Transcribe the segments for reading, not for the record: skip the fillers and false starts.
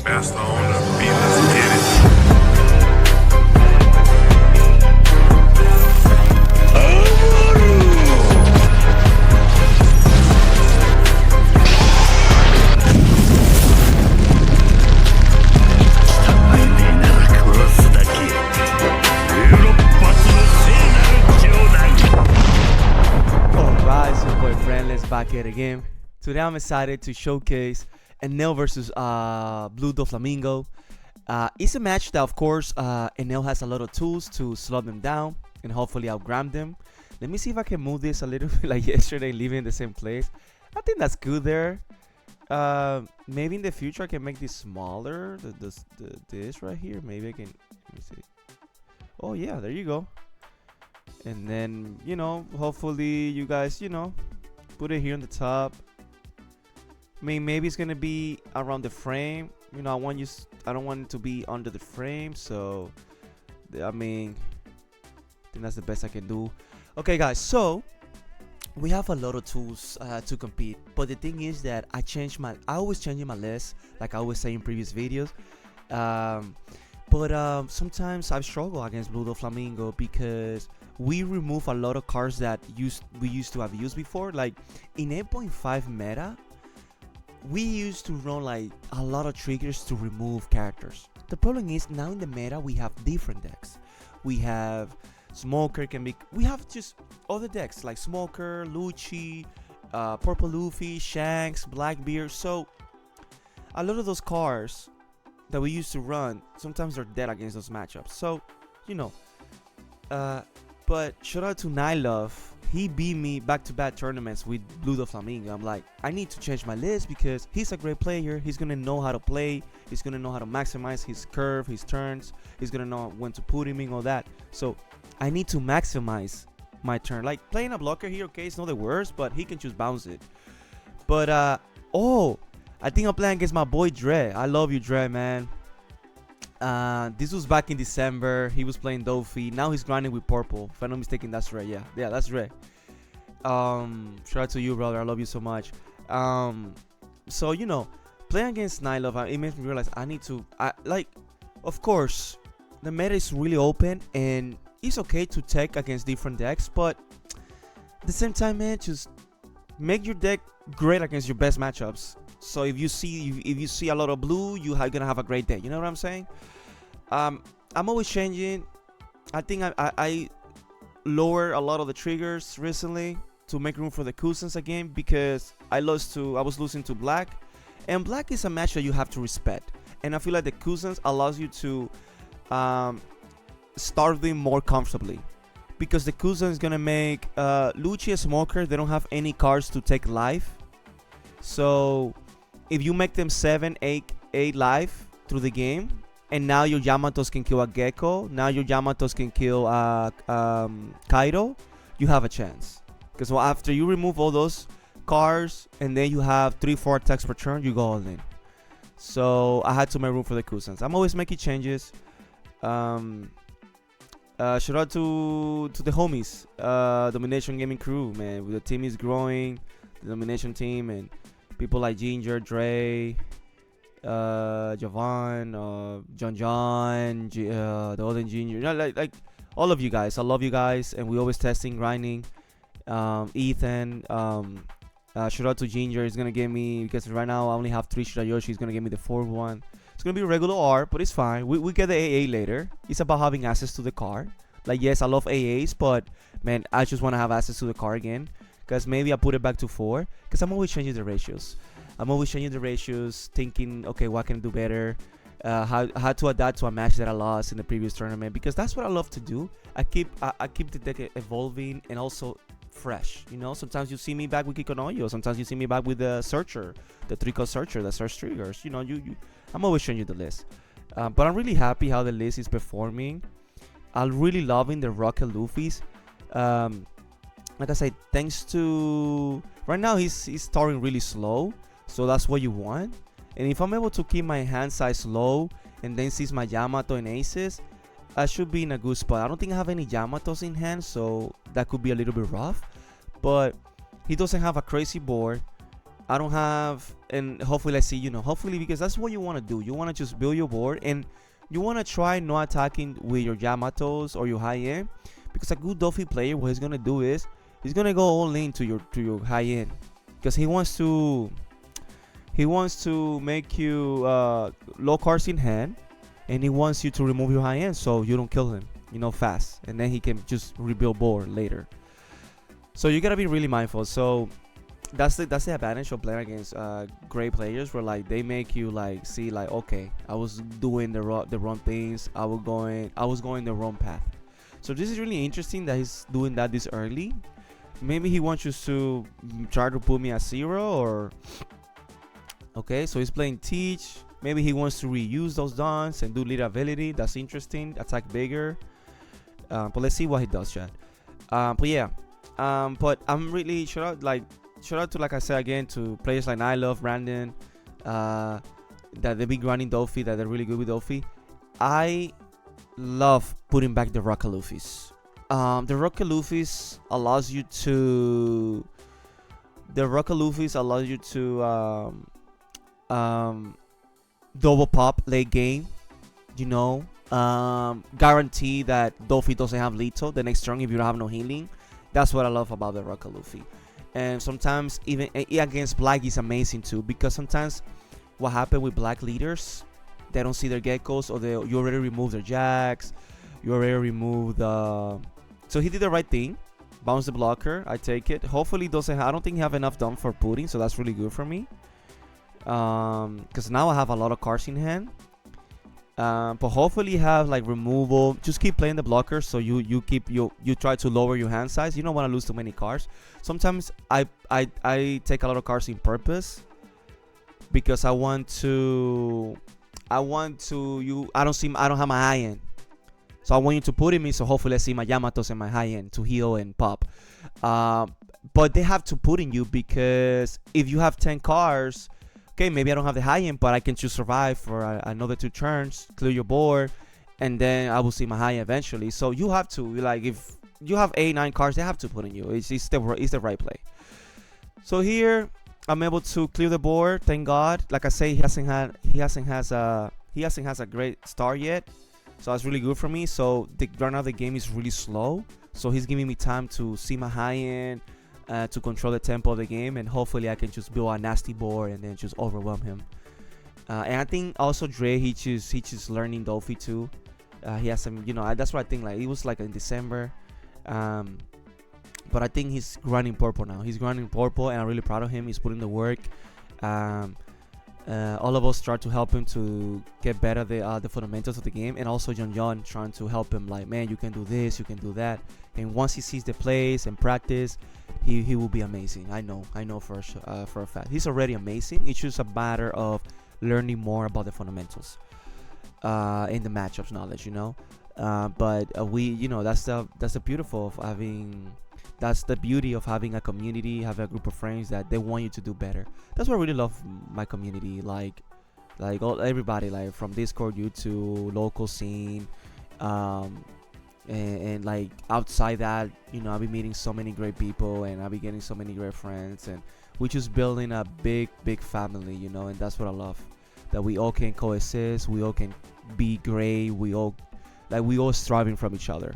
Faster on the beat, let's get it. Alright, so boyfriend, let's back at it again. Today I'm excited to showcase Enel versus Blue Doflamingo. It's a match that, of course, Enel has a lot of tools to slow them down and hopefully outgram them. Let me see if I can move this a little bit like yesterday, leaving in the same place. I think that's good there. Maybe in the future I can make this smaller. This right here. Maybe I can. Let me see. Oh yeah, there you go. And then, hopefully you guys, put it here on the top. I mean, maybe it's gonna be around the frame. I don't want it to be under the frame. So, I think that's the best I can do. Okay, guys. So we have a lot of tools to compete, but the thing is that I always change my list, like I always say in previous videos. But sometimes I struggle against Blue Doflamingo because we remove a lot of cards that we used to have used before. Like in 8.5 meta, we used to run like a lot of triggers to remove characters. The problem is now in the meta we have different decks. We have Smoker we have just other decks like Smoker, Lucci, Purple Luffy, Shanks, Blackbeard. So a lot of those cards that we used to run sometimes they're dead against those matchups. So but shout out to Nylove. He beat me back-to-back tournaments with Blue Doflamingo. I'm like, I need to change my list because he's a great player. He's gonna know how to play. He's gonna know how to maximize his curve, his turns. He's gonna know when to put him in, all that. So I need to maximize my turn. Like playing a blocker here, okay, it's not the worst, but he can just bounce it. But I think I'm playing against my boy Dre. I love you, Dre, man. This was back in December. He was playing Dofi. Now he's grinding with Purple. If I'm not mistaken, that's Ray. Yeah, that's Ray. Shout out to you, brother. I love you so much. So playing against Nylove, it makes me realize I need to. Of course, the meta is really open and it's okay to tech against different decks, but at the same time, man, just make your deck great against your best matchups. So if you see a lot of blue, you're gonna have a great day. You know what I'm saying? I'm always changing. I think I lower a lot of the triggers recently to make room for the cousins again because I was losing to Black, and Black is a match that you have to respect. And I feel like the cousins allows you to start them more comfortably because the cousin is gonna make Lucci a Smoker. They don't have any cards to take life, so if you make them 7, 8 life through the game, and now your Yamatos can kill a Gecko, now your Yamatos can kill Kaido, you have a chance. Because after you remove all those cards, and then you have 3-4 attacks per turn, you go all in. So I had to make room for the cousins. I'm always making changes. Shout out to the homies, Domination Gaming Crew, man. The team is growing, the Domination team, and people like Ginger, Dre, Javon, John, the other Ginger, like all of you guys. I love you guys, and we always testing, grinding. Ethan, shout out to Ginger. He's gonna give me, because right now I only have 3 Shirayoshi. He's gonna give me the 4th one. It's gonna be a regular R, but it's fine. We get the AA later. It's about having access to the card. Like, yes, I love AAs, but man, I just want to have access to the card again. Because maybe I put it back to 4. Because I'm always changing the ratios. Thinking, okay, what can I do better? How to adapt to a match that I lost in the previous tournament. Because that's what I love to do. I keep the deck evolving and also fresh. Sometimes you see me back with Kikonoyo. Sometimes you see me back with the Searcher, the 3-card Searcher that search triggers. I'm always changing the list. But I'm really happy how the list is performing. I'm really loving the Rocket Luffy's. Like I said, thanks to right now he's starting really slow, so that's what you want. And if I'm able to keep my hand size low and then seize my Yamato and aces, I should be in a good spot. I don't think I have any Yamatos in hand, so that could be a little bit rough. But he doesn't have a crazy board. I don't have, and hopefully I see, hopefully, because that's what you want to do. You want to just build your board, and you want to try not attacking with your Yamatos or your high end, because a good Dofi player, what he's gonna do is he's gonna go all in to your high end, because he wants to make you low cards in hand, and he wants you to remove your high end so you don't kill him, fast, and then he can just rebuild board later. So you gotta be really mindful. So that's the advantage of playing against great players, where like they make you like see like, okay, I was doing the wrong things, I was going the wrong path. So this is really interesting that he's doing that this early. Maybe he wants you to try to put me at 0, or okay, so he's playing teach. Maybe he wants to reuse those dons and do lead ability. That's interesting. Attack bigger. But let's see what he does, Chad. But yeah. But I'm really shout out to, like I said again, to players like I love Brandon, that they've been grinding Dofi, that they're really good with Dofi. I love putting back the Rocket Luffys. The Rocket Luffys allows you to double pop late game, guarantee that Dofi doesn't have lethal the next turn if you don't have no healing. That's what I love about the Rocket Luffy. And sometimes even against black is amazing too, because sometimes what happened with black leaders, they don't see their geckos, or you already removed their jacks, you already removed the. So he did the right thing, bounce the blocker. I take it. Hopefully doesn't. I don't think he have enough done for pudding, so that's really good for me. Because now I have a lot of cards in hand. But hopefully have like removal. Just keep playing the blocker, so you try to lower your hand size. You don't want to lose too many cards. Sometimes I take a lot of cards in purpose, because I don't have my high end, so I want you to put in me, so hopefully I see my Yamatos and my high end to heal and pop. But they have to put in you, because if you have 10 cards, okay, maybe I don't have the high end, but I can just survive for another 2 turns, clear your board, and then I will see my high end eventually. So you have to, like, if you have 8-9 cards, they have to put in you. It's the right play. So here I'm able to clear the board, thank God. Like I say, he hasn't has a great start yet, so that's really good for me. So the run of the game is really slow, so he's giving me time to see my high end, to control the tempo of the game, and hopefully I can just build a nasty board and then just overwhelm him. And I think also Dre, he just learning Dofi too. He has some, that's what I think. Like it was like in December, but I think he's grinding purple now. He's grinding purple, and I'm really proud of him. He's putting the work. All of us try to help him to get better the fundamentals of the game, and also John trying to help him, like, man, you can do this, you can do that. And once he sees the plays and practice, he will be amazing. I know for a fact. He's already amazing. It's just a matter of learning more about the fundamentals in the matchups knowledge, but we, that's the beautiful of having. That's the beauty of having a community, having a group of friends that they want you to do better. That's what I really love my community, like everybody, like from Discord, YouTube, local scene, and like outside that, I'll be meeting so many great people, and I'll be getting so many great friends, and we're just building a big family, and that's what I love. That we all can coexist, we all can be great, we all striving from each other,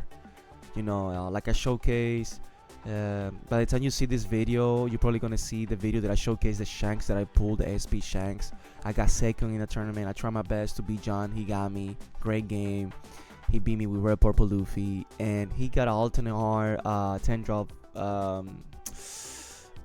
like a showcase. By the time you see this video, you're probably gonna see the video that I showcased the shanks that I pulled, the SP shanks. I got second in the tournament. I tried my best to beat John. He got me. Great game. He beat me with Red Purple Luffy, and he got an alternate R 10 drop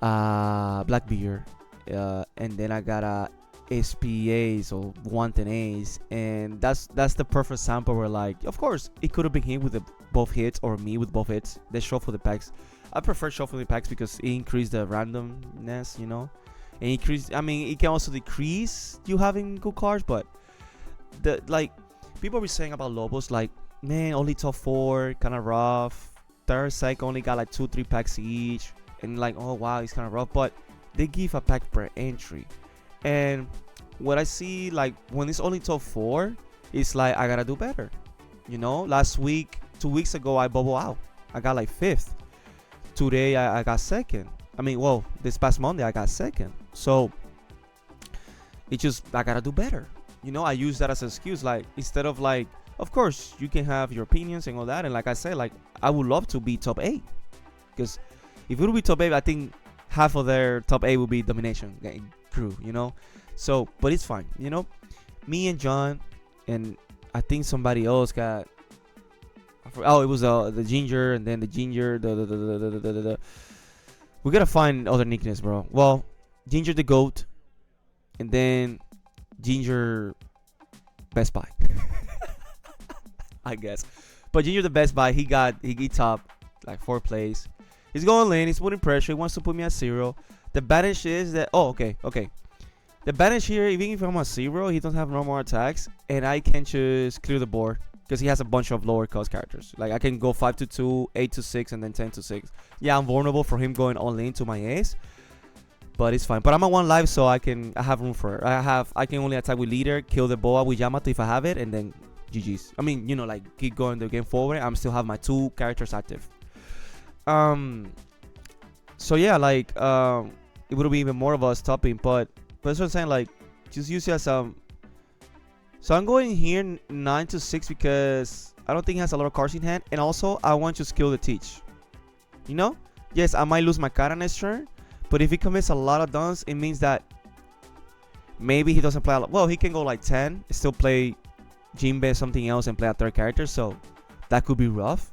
Blackbeard, and then I got a SPAs or wanted A's, and that's the perfect sample where, like, of course it could have been him with both hits, or me with both hits. They shuffle the packs. I prefer shuffling packs because it increases the randomness, and it can also decrease you having good cards, but people were saying about Lobos, like, man, only top 4, kind of rough. Third cycle only got like 2-3 packs each, and like, oh wow, it's kind of rough, but they give a pack per entry. And what I see, like, when it's only top 4, it's like I gotta do better. Last week, 2 weeks ago, I bubble out. I got like 5th. Today I got 2nd. This past Monday I got 2nd. So it just, I gotta do better. I use that as an excuse. Like, instead of like, of course you can have your opinions and all that, and like I said, like, I would love to be top 8, because if it would be top 8, I think half of their top 8 would be domination crew. So, but it's fine. Me and John, and I think somebody else got. Oh, it was the ginger, and then the ginger. We gotta find other nicknames, bro. Well, Ginger the goat, and then Ginger Best Buy. I guess. But Ginger the Best Buy, he top like 4 plays. He's going lane, he's putting pressure, he wants to put me at 0. The advantage is that, okay. The advantage here, even if I'm at 0, he doesn't have no more attacks, and I can just clear the board because he has a bunch of lower cost characters. Like, I can go 5-2, 8-6, and then 10-6. Yeah, I'm vulnerable for him going all in to my ace, but it's fine. But I'm at 1 life, so I have room for it. I can only attack with leader, kill the boa with Yamato if I have it, and then GG's. I mean, like, keep going the game forward. I'm still have my 2 characters active. So yeah, like, it would be even more of us topping, but that's what I'm saying. Like, just use it as so I'm going here 9-6 because I don't think he has a lot of cards in hand, and also I want to skill the teach. Yes, I might lose my Kara next turn, but if he commits a lot of duns, it means that maybe he doesn't play a lot. Well, he can go like 10, still play Jinbe something else, and play a 3rd character, so that could be rough.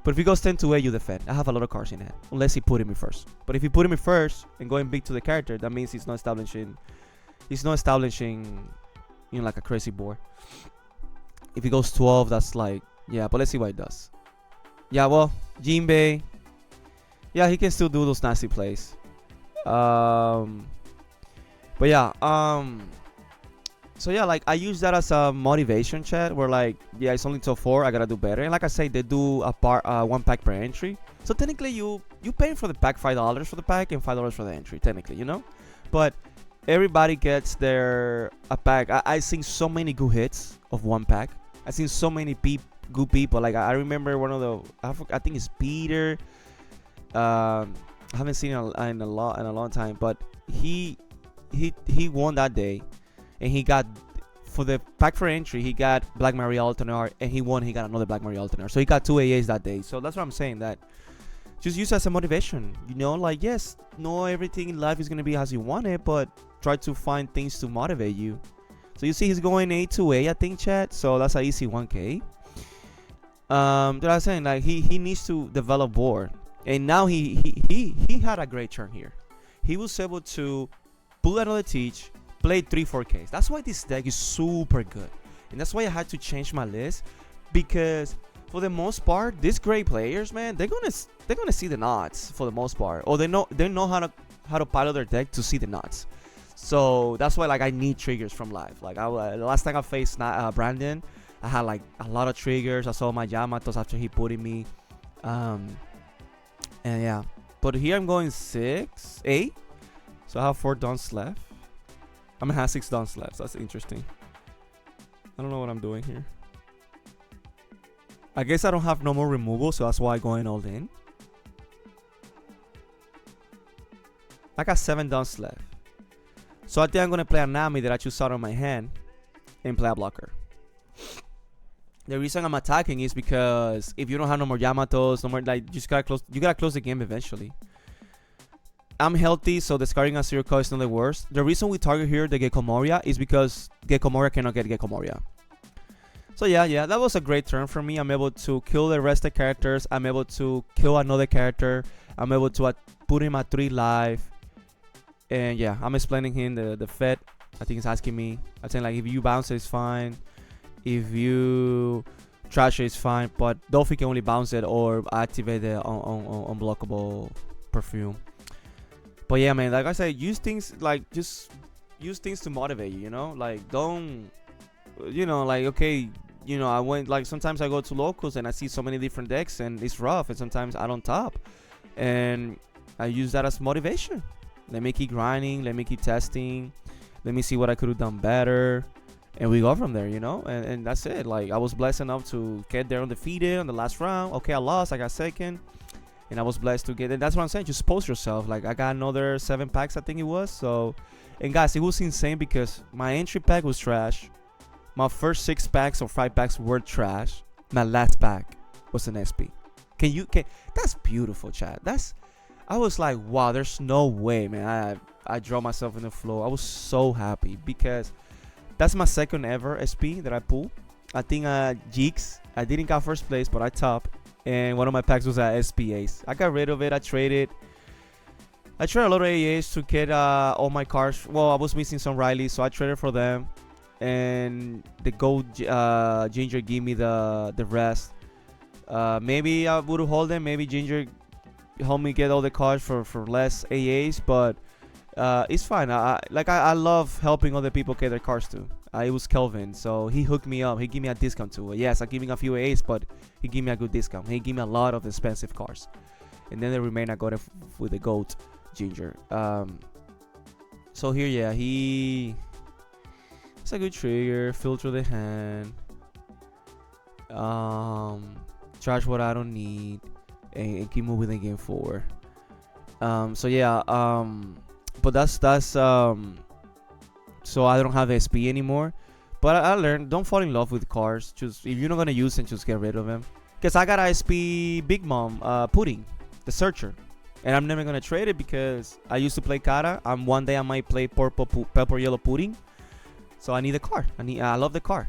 But if he goes 10-8, you defend. I have a lot of cards in hand, unless he put me first. But if he put me first and going big to the character, that means he's not establishing like a crazy board. If he goes 12, that's like, yeah, but let's see what he does. Yeah, well, Jinbei, yeah, he can still do those nasty plays. But yeah, so yeah, like, I use that as a motivation, chat, where like, yeah, it's only top 4, I gotta do better. And like I say, they do a 1 pack per entry, so technically you pay for the pack $5 for the pack and $5 for the entry, technically, but everybody gets a pack. I seen so many good hits of 1 pack. I seen so many good people. Like, I remember one of I think it's Peter. I haven't seen it in a long time, but he won that day. And he got, for the pack for entry, he got Black Maria Alternar, and he got another Black Maria Alternar. So he got 2 AAs that day. So that's what I'm saying, that just use it as a motivation. Like, yes, not everything in life is going to be as you want it, but try to find things to motivate you. So you see he's going 8-8, I think, chat. So that's an easy 1K. That I was saying, like, he needs to develop board. And now he had a great turn here. He was able to pull another teach, play 3-4Ks. That's why this deck is super good, and that's why I had to change my list, because for the most part, these great players, man, they're gonna see the knots for the most part, or they know how to pilot their deck to see the knots. So that's why, like, I need triggers from live. Like, the last time I faced Brandon, I had like a lot of triggers. I saw my Yamatos after he put in me, and yeah. But here I'm going 6-8, so I have 4 dons left. I'm gonna have 6 dons left. So that's interesting. I don't know what I'm doing here. I guess I don't have no more removal, so that's why I'm going all in. I got 7 dons left. So I think I'm gonna play a Nami that I choose out of my hand and play a blocker. The reason I'm attacking is because if you don't have no more Yamatos, no more, like, you gotta close the game eventually. I'm healthy, so discarding a 0 card is not the worst. The reason we target here the Gecko Moria is because Gecko Moria cannot get Gecko Moria. So yeah, that was a great turn for me. I'm able to kill the rest of the characters. I'm able to kill another character. I'm able to put him at 3 life. And yeah, I'm explaining him the Fed. I think he's asking me. I'm saying, like, if you bounce it, it's fine. If you trash it, it's fine. But Dolphin can only bounce it or activate the unblockable perfume. But yeah, man, like I said, use things, like, just use things to motivate you, like, don't, like, okay, I went, like, sometimes I go to locals and I see so many different decks and it's rough, and sometimes I don't top, and I use that as motivation. Let me keep grinding, let me keep testing, let me see what I could have done better, and we go from there, and that's it. Like, I was blessed enough to get there undefeated on the last round. Okay, I lost, I got second, and I was blessed to get it. That's what I'm saying. Just post yourself. Like I got another 7 packs, I think it was. So, and guys, it was insane because my entry pack was trash. My first 6 packs or 5 packs were trash. My last pack was an SP. Can that's beautiful, chat. I was like, wow, there's no way, man. I draw myself in the floor. I was so happy because that's my second ever SP that I pulled. I think Jeeks, I didn't got first place, but I top. And one of my packs was at SPAs. I got rid of it. I traded a lot of AAs to get all my cards. Well, I was missing some Rileys, so I traded for them. And the gold Ginger gave me the rest. Maybe I would hold them. Maybe Ginger helped me get all the cards for less AAs, but it's fine. I love helping other people get their cards too. It was Kelvin, so he hooked me up. He gave me a discount too. Yes, I gave him a few AAs, but he gave me a good discount. He gave me a lot of expensive cards, and then the remainder I got it with the gold Ginger. So here, yeah, it's a good trigger. Filter the hand. Charge what I don't need, and keep moving the game forward. So yeah. But that's so I don't have SP anymore. But I learned, don't fall in love with cards. Just if you're not gonna use them, just get rid of them. Cause I got a SP Big Mom Pudding, the Searcher, and I'm never gonna trade it because I used to play Kara. One day I might play purple yellow Pudding. So I need a card. I love the card.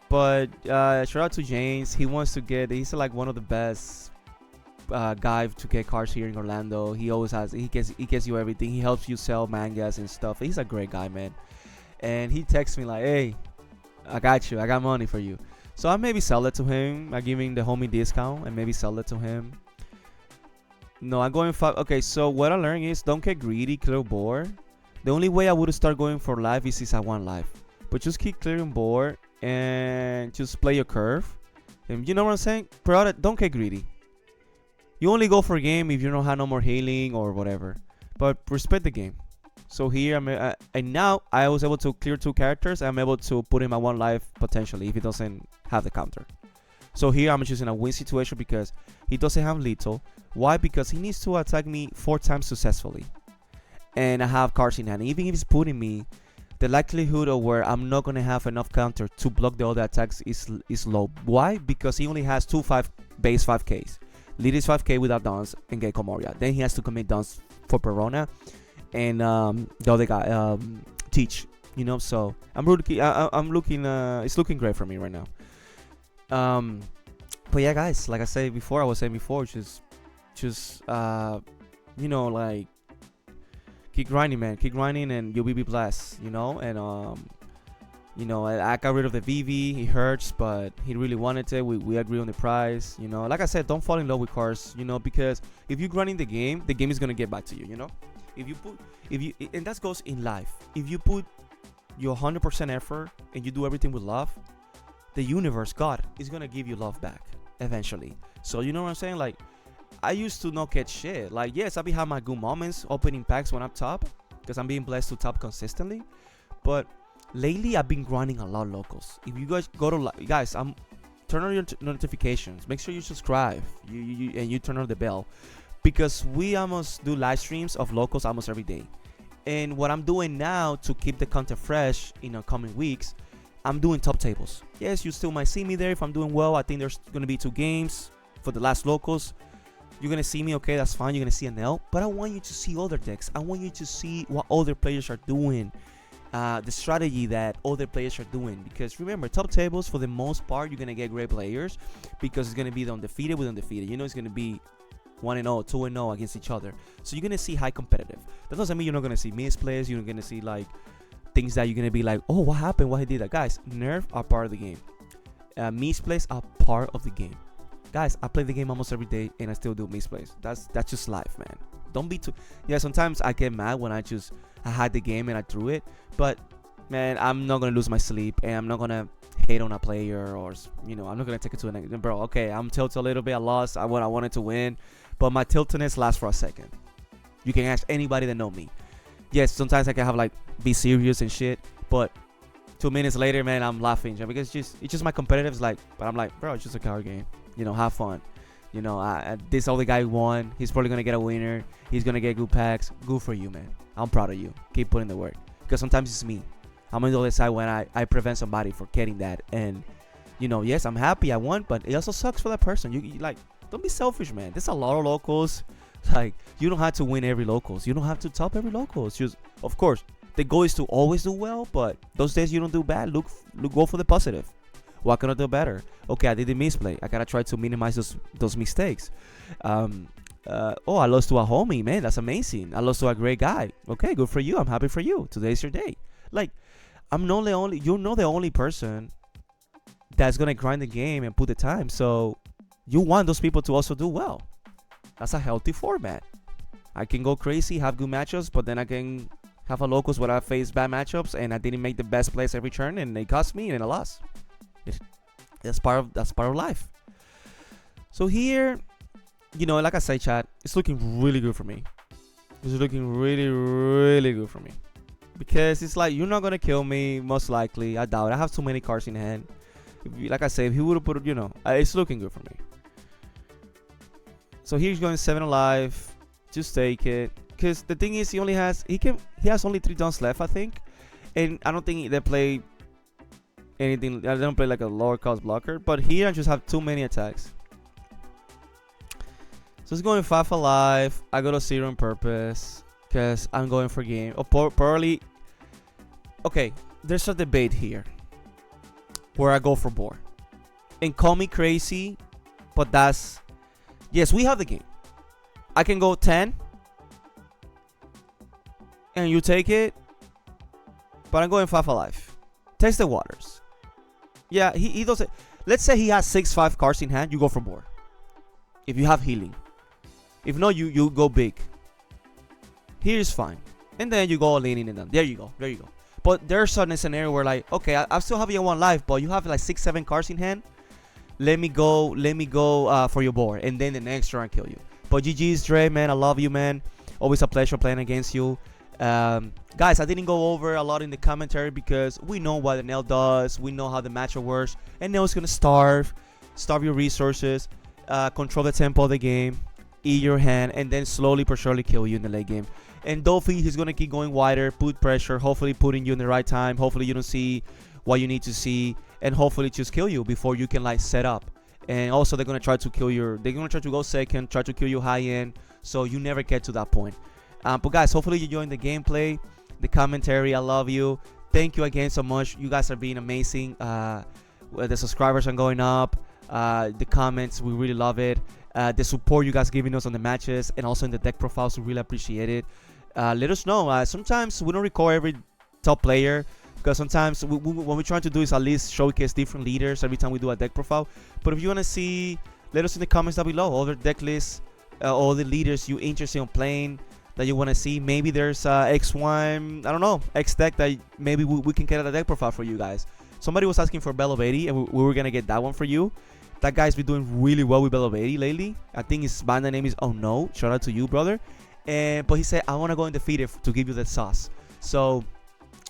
But shout out to James. He's like one of the best guy to get cards here in Orlando. He always has. He gets you everything. He helps you sell mangas and stuff. He's a great guy, man. And he texts me like, "Hey, I got you. I got money for you." So I maybe sell it to him. I give him the homie discount and maybe sell it to him. No, I'm going 5. Okay, so what I learned is don't get greedy, clear board. The only way I would start going for life is I want life. But just keep clearing board and just play your curve. And you know what I'm saying? Don't get greedy. You only go for a game if you don't have no more healing or whatever. But respect the game. So here and now I was able to clear 2 characters. I'm able to put him at 1 life potentially if he doesn't have the counter. So here I'm choosing a win situation because he doesn't have lethal. Why? Because he needs to attack me 4 times successfully. And I have cards in hand. Even if he's putting me, the likelihood of where I'm not going to have enough counter to block the other attacks is low. Why? Because he only has 2 base 5Ks. Lead is 5K without dons and get Komoria. Then he has to commit dons for Perona and the other guy Teach. You know, so I'm looking. It's looking great for me right now. But yeah, guys, like I was saying before, just you know, like keep grinding, man. Keep grinding, and you'll be blessed. You know, and you know, I got rid of the VV. He hurts, but he really wanted it. We agree on the price. You know, like I said, don't fall in love with cards. You know, because if you're grinding the game is gonna get back to you. You know, and that goes in life. If you put your 100% effort and you do everything with love, the universe, God, is gonna give you love back eventually. So you know what I'm saying? Like, I used to not get shit. Like, yes, I be having my good moments opening packs when I'm top, because I'm being blessed to top consistently. But lately, I've been grinding a lot of locals. If you guys go to guys, turn on your notifications. Make sure you subscribe. You turn on the bell, because we almost do live streams of locals almost every day. And what I'm doing now to keep the content fresh in the coming weeks, I'm doing top tables. Yes, you still might see me there if I'm doing well. I think there's gonna be 2 games for the last locals. You're gonna see me, okay, that's fine. You're gonna see Enel, but I want you to see other decks. I want you to see what other players are doing, the strategy that other players are doing. Because remember, top tables, for the most part, you're gonna get great players, because it's gonna be the undefeated with undefeated. You know, it's gonna be 1-0, 2-0 against each other. So you're gonna see high competitive. That doesn't mean you're not gonna see misplays. You're gonna see like things that you're gonna be like, oh, what happened? Why he did that? Guys, nerf are part of the game. Misplays are part of the game. Guys, I play the game almost every day and I still do misplays. That's just life, man. Don't be too. Yeah, sometimes I get mad when I had the game and I threw it. But man, I'm not gonna lose my sleep and I'm not gonna hate on a player, or you know, I'm not gonna take it to a negative. Bro, okay, I'm tilted a little bit. I lost. I wanted to win, but my tiltedness lasts for a second. You can ask anybody that know me. Yes, sometimes I can have like be serious and shit, but 2 minutes later, man, I'm laughing because it's just my competitive's like. But I'm like, bro, it's just a card game. You know, have fun. You know, this other guy won. He's probably gonna get a winner. He's gonna get good packs. Good for you, man. I'm proud of you. Keep putting the work. Because sometimes it's me. I'm on the other side when I prevent somebody from getting that. And, you know, yes, I'm happy I won, but it also sucks for that person. You like, don't be selfish, man. There's a lot of locals. Like, you don't have to win every locals. You don't have to top every locals. Just, of course, the goal is to always do well, but those days you don't do bad, go for the positive. What can I do better? Okay, I did a misplay. I gotta try to minimize those mistakes. I lost to a homie, man. That's amazing. I lost to a great guy. Okay, good for you. I'm happy for you. Today's your day. Like, you're not the only person that's gonna grind the game and put the time. So you want those people to also do well. That's a healthy format. I can go crazy, have good matchups, but then I can have a locals where I face bad matchups and I didn't make the best plays every turn and they cost me and I lost. That's part of life. So here, you know, like I say, chat, it's looking really good for me. It's looking really, really good for me. Because it's like, you're not going to kill me, most likely. I doubt. I have too many cards in hand. Like I said, if he would have put, you know, it's looking good for me. So here's going 7 alive. Just take it. Because the thing is, he has only 3 dons left, I think. And I don't think they play anything. I don't play like a lower cost blocker. But here I just have too many attacks. So it's going 5 alive. I go to 0 on purpose. Because I'm going for game. Probably. Okay, there's a debate here. Where I go for board. And call me crazy. But that's. Yes, we have the game. I can go 10. And you take it. But I'm going 5 alive. Test the waters. Yeah, he doesn't. Let's say he has 6-5 cards in hand. You go for board. If you have healing. If not, you go big. Here's fine. And then you go leaning in them. There you go. There you go. But there's a scenario where like, okay, I still have you on 1 life, but you have like 6-7 cards in hand. Let me go for your board. And then the next turn I kill you. But GG's, Dre, man. I love you, man. Always a pleasure playing against you. Guys, I didn't go over a lot in the commentary because we know what Enel does. We know how the matchup works. Enel's going to starve your resources, control the tempo of the game, eat your hand, and then slowly but surely kill you in the late game. And Dofi, he's going to keep going wider, put pressure, hopefully putting you in the right time. Hopefully you don't see what you need to see, and hopefully just kill you before you can like set up. And also they're going to try to kill they're going to try to go second, try to kill you high end, so you never get to that point. But guys, hopefully you enjoyed the gameplay, the commentary. I love you. Thank you again so much. You guys are being amazing. The subscribers are going up. The comments, we really love it. The support you guys giving us on the matches and also in the deck profiles, we really appreciate it. Let us know. Sometimes we don't record every top player because sometimes what we're trying to do is at least showcase different leaders every time we do a deck profile. But if you want to see, let us in the comments down below all the deck lists, all the leaders you interested in playing that you want to see. Maybe there's X1, I don't know, X deck that maybe we can get a deck profile for you guys. Somebody was asking for Bello 80 and we were gonna get that one for you. That guy's been doing really well with Bello 80 lately. I think his band name is Oh No. Shout out to you, brother. But he said I want to go undefeated to give you the sauce. So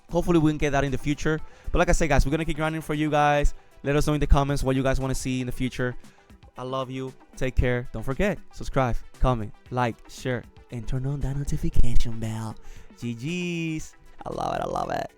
hopefully we can get that in the future. But like I said, guys, we're gonna keep grinding for you guys. Let us know in the comments what you guys want to see in the future. I love you. Take care. Don't forget, subscribe, comment, like, share, and turn on that notification bell. GG's. I love it. I love it.